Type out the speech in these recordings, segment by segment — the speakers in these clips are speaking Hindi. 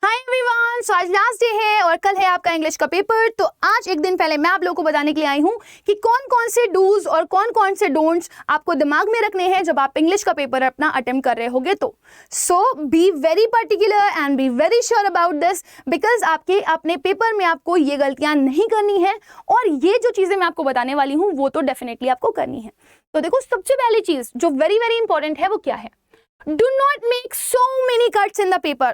हाय एवरीवन, सो आज लास्ट डे है और कल है आपका इंग्लिश का पेपर। तो आज एक दिन पहले मैं आप लोगों को बताने के लिए आई हूँ कि कौन कौन से डूज और कौन कौन से डोंट्स आपको दिमाग में रखने हैं जब आप इंग्लिश का पेपर अपना अटेम्प्ट कर रहे होगे। तो so be very particular and be very sure about this, because आपके अपने पेपर में आपको ये गलतियां नहीं करनी है और ये जो चीजें मैं आपको बताने वाली हूँ वो तो डेफिनेटली आपको करनी है। तो देखो, सबसे पहली चीज जो वेरी वेरी इंपॉर्टेंट है वो क्या है? Do not make so many cuts in the paper।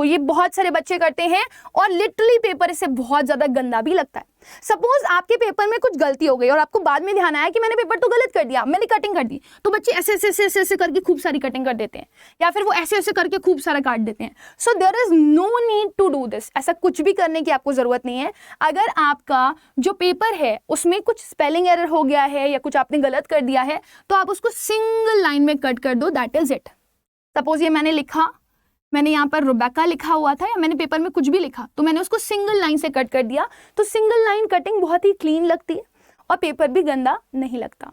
ये बहुत सारे बच्चे करते हैं और लिटरली पेपर इससे बहुत ज्यादा गंदा भी लगता है। सपोज आपके पेपर में कुछ गलती हो गई और आपको बाद में ध्यान आया कि मैंने पेपर तो गलत कर दिया, मैंने कटिंग कर दी, तो बच्चे ऐसे ऐसे ऐसे ऐसे ऐसे करके खूब सारी कटिंग कर देते हैं या फिर वो ऐसे ऐसे करके खूब सारा काट देते हैं। So there is no need to do this. ऐसा कुछ भी करने की आपको जरूरत नहीं है। अगर आपका जो पेपर है उसमें कुछ स्पेलिंग एरर हो गया है या कुछ आपने गलत कर दिया है तो आप उसको सिंगल लाइन में कट कर दो, दैट इज इट। सपोज ये मैंने लिखा, मैंने यहाँ पर रुबेका लिखा हुआ था या मैंने पेपर में कुछ भी लिखा तो मैंने उसको सिंगल लाइन से कट कर दिया, तो सिंगल लाइन कटिंग बहुत ही क्लीन लगती है और पेपर भी गंदा नहीं लगता।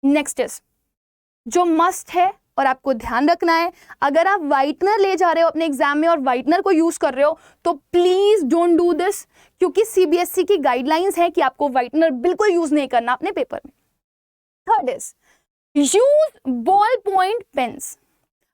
नेक्स्ट इज जो मस्ट है और आपको ध्यान रखना है, अगर आप व्हाइटनर ले जा रहे हो अपने एग्जाम में और व्हाइटनर को यूज कर रहे हो तो प्लीज डोंट डू दिस, क्योंकि सीबीएसई की गाइडलाइंस है कि आपको व्हाइटनर बिल्कुल यूज नहीं करना अपने पेपर में। Third is use ball point pens.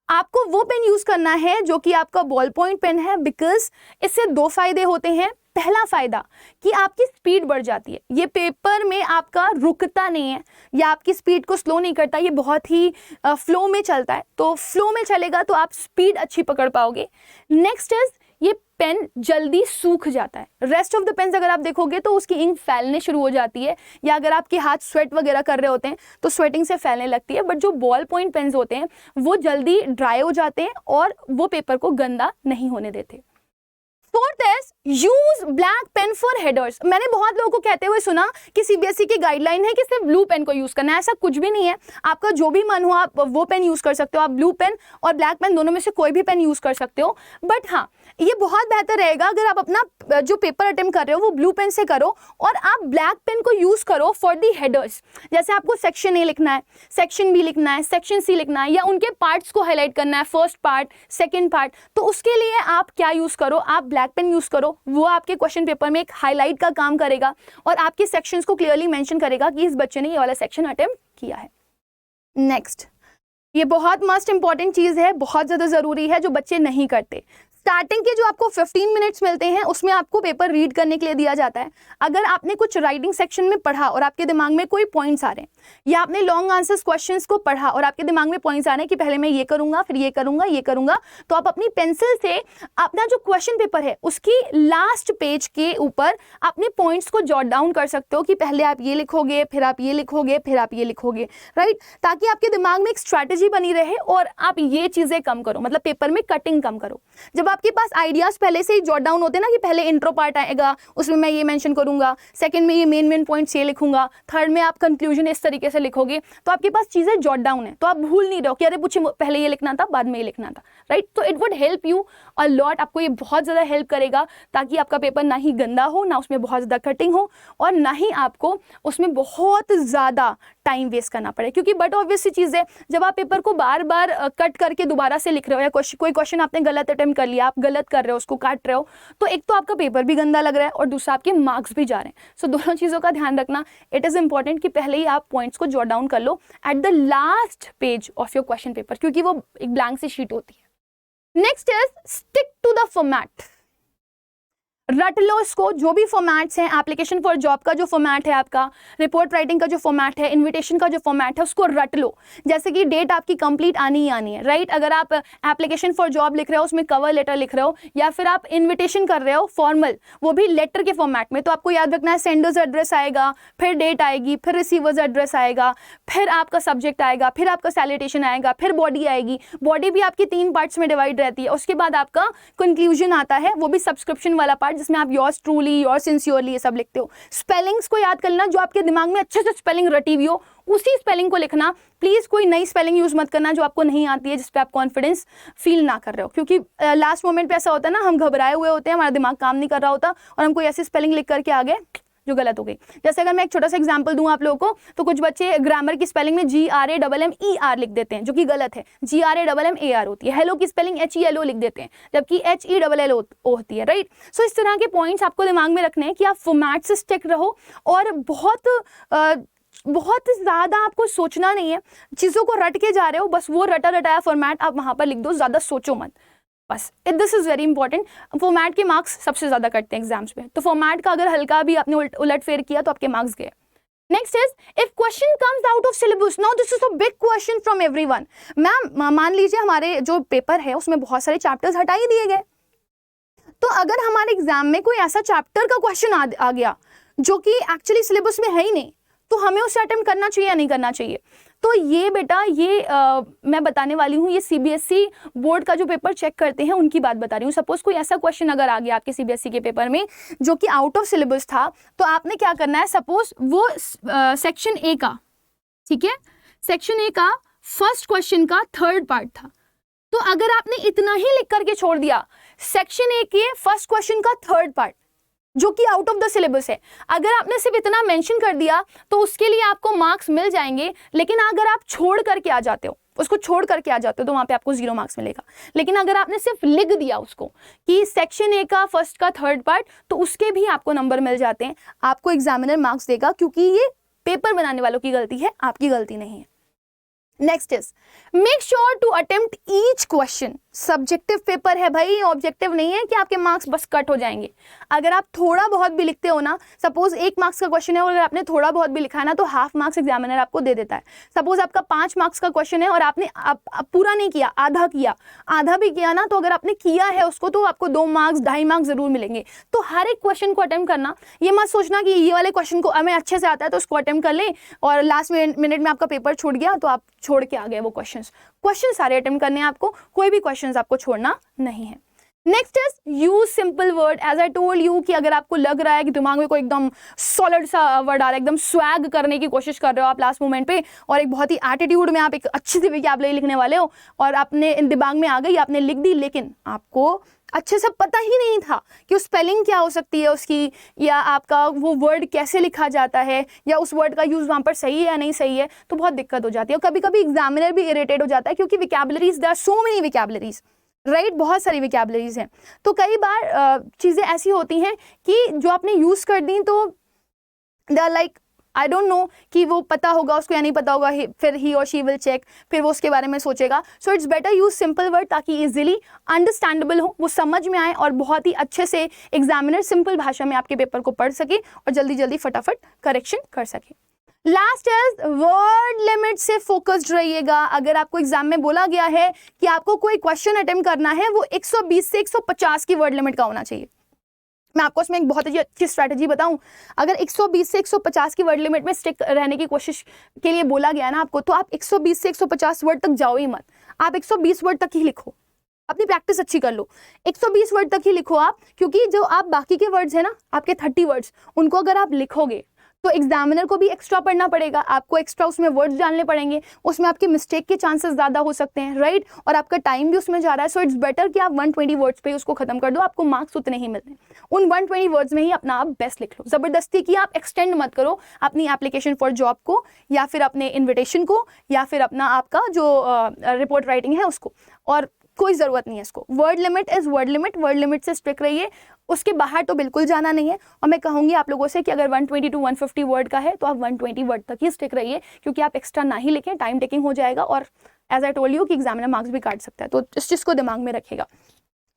आपको वो पेन यूज करना है जो कि आपका बॉल पॉइंट पेन है, बिकॉज इससे दो फायदे होते हैं। पहला फायदा कि आपकी स्पीड बढ़ जाती है, ये पेपर में आपका रुकता नहीं है या आपकी स्पीड को स्लो नहीं करता, ये बहुत ही फ्लो में चलता है। तो फ्लो में चलेगा तो आप स्पीड अच्छी पकड़ पाओगे। नेक्स्ट इज ये पेन जल्दी सूख जाता है। रेस्ट ऑफ द पेन्स अगर आप देखोगे तो उसकी इंक फैलने शुरू हो जाती है या अगर आपके हाथ स्वेट वगैरह कर रहे होते हैं तो स्वेटिंग से फैलने लगती है, बट जो बॉल पॉइंट पेन्स होते हैं वो जल्दी ड्राई हो जाते हैं और वो पेपर को गंदा नहीं होने देते। Fourth is use black pen for headers. मैंने बहुत लोगों को कहते हुए सुना कि सीबीएसई की गाइडलाइन है कि सिर्फ ब्लू पेन को यूज करना है। ऐसा कुछ भी नहीं है, आपका जो भी मन हो आप वो पेन यूज कर सकते हो। आप ब्लू पेन और ब्लैक पेन दोनों में से कोई भी पेन यूज कर सकते हो, बट हाँ ये बहुत बेहतर रहेगा अगर आप अपना जो पेपर अटेम्प्ट कर रहे हो वो ब्लू पेन से करो और आप ब्लैक पेन को यूज करो फॉर दी हेडर्स। जैसे आपको सेक्शन ए लिखना है, सेक्शन बी लिखना है, सेक्शन सी लिखना है या उनके पार्ट्स को हाईलाइट करना है, फर्स्ट पार्ट सेकेंड पार्ट, तो उसके लिए आप क्या यूज करो, आप ब्लैक पेन यूज करो। वो आपके क्वेश्चन पेपर में एक हाईलाइट का काम करेगा और आपके सेक्शंस को क्लियरली मेंशन करेगा कि इस बच्चे ने ये वाला सेक्शन अटेम्प्ट किया है। नेक्स्ट, ये बहुत मस्ट इंपॉर्टेंट चीज है, बहुत ज्यादा जरूरी है जो बच्चे नहीं करते। स्टार्टिंग के जो आपको 15 मिनट्स मिलते हैं उसमें आपको पेपर रीड करने के लिए दिया जाता है। अगर आपने कुछ राइटिंग सेक्शन में पढ़ा और आपके दिमाग में कोई पॉइंट्स आ रहे हैं या आपने लॉन्ग आंसर्स क्वेश्चंस को पढ़ा और आपके दिमाग में पॉइंट्स आ रहे हैं कि पहले मैं ये करूंगा फिर ये करूंगा ये करूंगा, तो आप अपनी पेंसिल से अपना जो क्वेश्चन पेपर है उसकी लास्ट पेज के ऊपर अपने पॉइंट्स को जॉट डाउन कर सकते हो कि पहले आप ये लिखोगे फिर आप ये लिखोगे फिर आप ये लिखोगे, राइट, ताकि आपके दिमाग में एक स्ट्रैटेजी बनी रहे और आप ये चीजें कम करो, मतलब पेपर में कटिंग कम करो। जब आपके पास आइडियाज पहले से ही जॉट डाउन होते हैं ना कि पहले इंट्रो पार्ट आएगा उसमें मैं ये मेंशन करूंगा, सेकंड में ये मेन पॉइंट्स ये लिखूंगा, थर्ड में आप कंक्लूजन इस तरीके से लिखोगे, तो आपके पास चीजें जॉट डाउन है तो आप भूल नहीं रहे हो कि अरे पूछे पहले ये लिखना था बाद में ये लिखना था, राइट। तो it would help you a lot, आपको ये बहुत ज्यादा हेल्प करेगा ताकि आपका पेपर ना ही गंदा हो, ना उसमें बहुत ज्यादा कटिंग हो और ना ही आपको उसमें बहुत ज्यादा टाइम वेस्ट करना पड़े। क्योंकि बट ऑब्वियस सी चीज़ है, जब आप पेपर को बार बार कट करके दोबारा से लिख रहे हो या कोई क्वेश्चन आपने गलत अटेम्प्ट कर लिया, आप गलत कर रहे हो, उसको काट रहे हो, तो एक तो आपका पेपर भी गंदा लग रहा है और दूसरा आपके मार्क्स भी जा रहे हैं। सो दोनों चीज़ों का ध्यान रखना। इट इज़ इंपॉर्टेंट कि पहले ही आप पॉइंट्स को जॉट डाउन कर लो at the last page of your question paper, क्योंकि वो एक ब्लैंक सी शीट होती है। Next is stick to the format. रट लो इसको, जो भी फॉर्मेट्स हैं, एप्लीकेशन फॉर जॉब का जो फॉर्मेट है, आपका रिपोर्ट राइटिंग का जो फॉर्मेट है, इनविटेशन का जो फॉर्मेट है, उसको रट लो। जैसे कि डेट आपकी कंप्लीट आनी ही आनी है, राइट। अगर आप एप्लीकेशन फॉर जॉब लिख रहे हो उसमें कवर लेटर लिख रहे हो या फिर आप इन्विटेशन कर रहे हो फॉर्मल, वो भी लेटर के फॉर्मेट में, तो आपको याद रखना है सेंडर्स एड्रेस आएगा, फिर डेट आएगी, फिर रिसीवर्स एड्रेस आएगा, फिर आपका सब्जेक्ट आएगा, फिर आपका सैल्यूटेशन आएगा, फिर बॉडी आएगी। बॉडी भी आपकी 3 पार्ट्स में डिवाइड रहती है। उसके बाद आपका कंक्लूजन आता है, वो भी सब्सक्रिप्शन वाला पार्ट जिसमें आप योर्स ट्रूली, योर्स सिंसियरली ये सब लिखते हो। स्पेलिंग्स को याद करना, जो आपके दिमाग में अच्छे से स्पेलिंग रटी हुई हो उसी स्पेलिंग को लिखना। प्लीज कोई नई स्पेलिंग यूज मत करना जो आपको नहीं आती है, जिस पे आप कॉन्फिडेंस फील ना कर रहे हो, क्योंकि लास्ट मोमेंट पे ऐसा होता है ना, हम घबराए हुए होते हैं, हमारा दिमाग काम नहीं कर रहा होता और हम कोई ऐसी स्पेलिंग लिख करके आगे जो गलत हो गई। जैसे अगर मैं एक छोटा सा एग्जांपल दूं आप लोगों को, तो कुछ बच्चे ग्रामर की स्पेलिंग में GRAMMER लिख देते हैं, जो कि गलत है। GRAMMAR होती है। हेलो की स्पेलिंग HELO लिख देते हैं, जबकि HELLO होती है, राइट। सो इस तरह के पॉइंट्स आपको दिमाग में रखने हैं कि आप फॉर्मेट से स्टिक रहो, और बहुत ज़्यादा आपको सोचना नहीं है, चीज़ों को रट के जा रहे हो, बस वो रटा रटाया फॉर्मेट आप वहाँ पर लिख दो, ज़्यादा सोचो मत बस। This is very important. Format के मार्क्स सबसे ज़्यादा कटते हैं एग्जाम्स में, तो फॉर्मेट का अगर हल्का भी आपने उलट फेर किया तो आपके मार्क्स गए। Next is if question comes out of syllabus, now this is a big question from everyone. Ma'am मान लीजिए हमारे जो पेपर है उसमें बहुत सारे चैप्टर्स हटा ही दिए गए, तो अगर हमारे एग्जाम में कोई ऐसा चैप्टर का क्वेश्चन आ गया जो कि एक्चुअली सिलेबस में है ही नहीं, तो हमें उसे अटेम्प्ट करना चाहिए या नहीं करना चाहिए? तो ये बेटा मैं बताने वाली हूँ, ये CBSE बोर्ड का जो पेपर चेक करते हैं उनकी बात बता रही हूँ। सपोज कोई ऐसा क्वेश्चन अगर आ गया आपके CBSE के पेपर में जो कि आउट ऑफ सिलेबस था, तो आपने क्या करना है, सपोज वो सेक्शन A का, ठीक है, सेक्शन A का फर्स्ट क्वेश्चन का थर्ड पार्ट था, तो अगर आपने इतना ही लिख करके छोड़ दिया, सेक्शन A के फर्स्ट क्वेश्चन का थर्ड पार्ट जो कि आउट ऑफ द सिलेबस है, अगर आपने सिर्फ इतना मेंशन कर दिया तो उसके लिए आपको मार्क्स मिल जाएंगे। लेकिन अगर आप छोड़ करके आ जाते हो, उसको छोड़ करके आ जाते हो, तो वहां पे आपको 0 मार्क्स मिलेगा। लेकिन अगर आपने सिर्फ लिख दिया उसको कि सेक्शन A का फर्स्ट का थर्ड पार्ट, तो उसके भी आपको नंबर मिल जाते हैं, आपको एग्जामिनर मार्क्स देगा, क्योंकि ये पेपर बनाने वालों की गलती है, आपकी गलती नहीं है। Next is make sure to attempt each question. Subjective paper है भाई, ऑब्जेक्टिव नहीं है कि आपके मार्क्स बस कट हो जाएंगे। अगर आप थोड़ा बहुत भी लिखते हो ना, सपोज 1 मार्क्स का क्वेश्चन है और अगर आपने थोड़ा बहुत भी लिखा है ना, तो हाफ मार्क्स एग्जामिनर आपको दे देता है। सपोज आपका 5 मार्क्स का क्वेश्चन है और आपने पूरा नहीं किया, आधा किया, आधा भी किया ना, तो अगर आपने किया है उसको तो आपको 2 मार्क्स 2.5 मार्क्स जरूर मिलेंगे। तो हर एक क्वेश्चन को अटेम्प्ट करना, ये मत सोचना कि ये वाले क्वेश्चन को हमें अच्छे से आता है तो उसको अटेम्प्ट कर लें और लास्ट मिनट में आपका पेपर छूट गया तो आप छोड़ के आ गए वो क्वेश्चन सारे अटेम्प्ट करने हैं आपको, कोई भी क्वेश्चंस आपको छोड़ना नहीं है। Next is use simple word. As I told you कि अगर आपको लग रहा है कि दिमाग में कोई एकदम सॉलिड सा वर्ड आ रहा है, एकदम स्वैग करने की कोशिश कर रहे हो आप लास्ट मोमेंट पे, और एक बहुत ही एटीट्यूड में आप एक अच्छी सी वोकैबुलरी लिखने वाले हो और आपने दिमाग में आ गई, आपने लिख दी, लेकिन आपको अच्छे से पता ही नहीं था कि उस स्पेलिंग क्या हो सकती है उसकी, या आपका वो वर्ड कैसे लिखा जाता है, या उस वर्ड का यूज़ वहाँ पर सही है या नहीं सही है, तो बहुत दिक्कत हो जाती है। और कभी कभी एग्जामिनर भी इरिटेट हो जाता है, क्योंकि vocabularies, there are so many vocabularies, right, बहुत सारी वोकैबुलरीज हैं। तो कई बार चीज़ें ऐसी होती हैं कि जो आपने यूज़ कर दी तो they are like I don't know कि वो पता होगा उसको या नहीं पता होगा, फिर ही और शी विल चेक, फिर वो उसके बारे में सोचेगा। So it's better use simple word ताकि इजीली अंडरस्टैंडेबल हो, वो समझ में आए और बहुत ही अच्छे से एग्जामिनर सिंपल भाषा में आपके पेपर को पढ़ सके और जल्दी जल्दी फटाफट करेक्शन कर सके। लास्ट इज वर्ड लिमिट से फोकस्ड रहिएगा। अगर आपको एग्जाम में बोला गया है कि आपको कोई क्वेश्चन अटेम्प्ट करना है, वो 120 से 150 की वर्ड लिमिट का होना चाहिए। मैं आपको इसमें एक बहुत ही अच्छी स्ट्रैटेजी बताऊं, अगर 120 से 150 की वर्ड लिमिट में स्टिक रहने की कोशिश के लिए बोला गया है ना आपको, तो आप 120 से 150 वर्ड तक जाओ ही मत, आप 120 वर्ड तक ही लिखो, अपनी प्रैक्टिस अच्छी कर लो, 120 वर्ड तक ही लिखो आप, क्योंकि जो आप बाकी के वर्ड्स है ना, आपके 30 वर्ड्स, उनको अगर आप लिखोगे तो एग्जामिनर को भी एक्स्ट्रा पढ़ना पड़ेगा, आपको एक्स्ट्रा उसमें वर्ड्स डालने पड़ेंगे, उसमें आपके मिस्टेक के चांसेस ज़्यादा हो सकते हैं, राइट, और आपका टाइम भी उसमें जा रहा है। सो इट्स बेटर कि आप 120 वर्ड्स पे उसको खत्म कर दो, आपको मार्क्स उतने ही मिलते हैं, उन 120 वर्ड्स में ही अपना आप बेस्ट लिख लो। ज़बरदस्ती की आप एक्सटेंड मत करो अपनी एप्लीकेशन फॉर जॉब को, या फिर अपने इन्विटेशन को, या फिर अपना आपका जो रिपोर्ट राइटिंग है उसको, और कोई ज़रूरत नहीं है इसको। Word limit is word limit, word limit से स्ट्रिक्ट रहिए, उसके बाहर तो बिल्कुल जाना नहीं है। और मैं कहूँगी आप लोगों से कि अगर 120 to 150 वर्ड का है तो आप 120 वर्ड तक ही स्टिक रहिए, क्योंकि आप एक्स्ट्रा ना ही लिखें, टाइम टेकिंग हो जाएगा, और एज आई टोल्ड यू कि एग्जामिनर मार्क्स भी काट सकता है, तो इस चीज़ को दिमाग में रखेगा।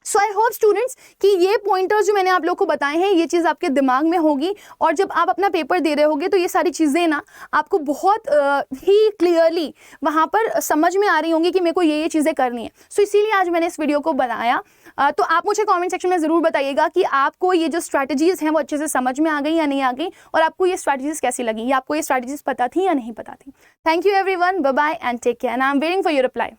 सो आई होप स्टूडेंट्स कि ये पॉइंटर्स जो मैंने आप लोग को बताए हैं, ये चीज़ आपके दिमाग में होगी, और जब आप अपना पेपर दे रहे होगे तो ये सारी चीज़ें ना आपको बहुत ही क्लियरली वहाँ पर समझ में आ रही होंगी कि मेरे को ये चीज़ें करनी है। सो इसीलिए आज मैंने इस वीडियो को बनाया। तो आप मुझे कमेंट सेक्शन में ज़रूर बताइएगा कि आपको ये जो स्ट्रैटेजीज़ हैं वो अच्छे से समझ में आ गई या नहीं आ गई, और आपको ये स्ट्रैटेजीज़ कैसी लगी, या आपको ये स्ट्रैटेजीज़ पता थी या नहीं पता थी। Thank you everyone, bye bye and take care, and I am waiting for your reply.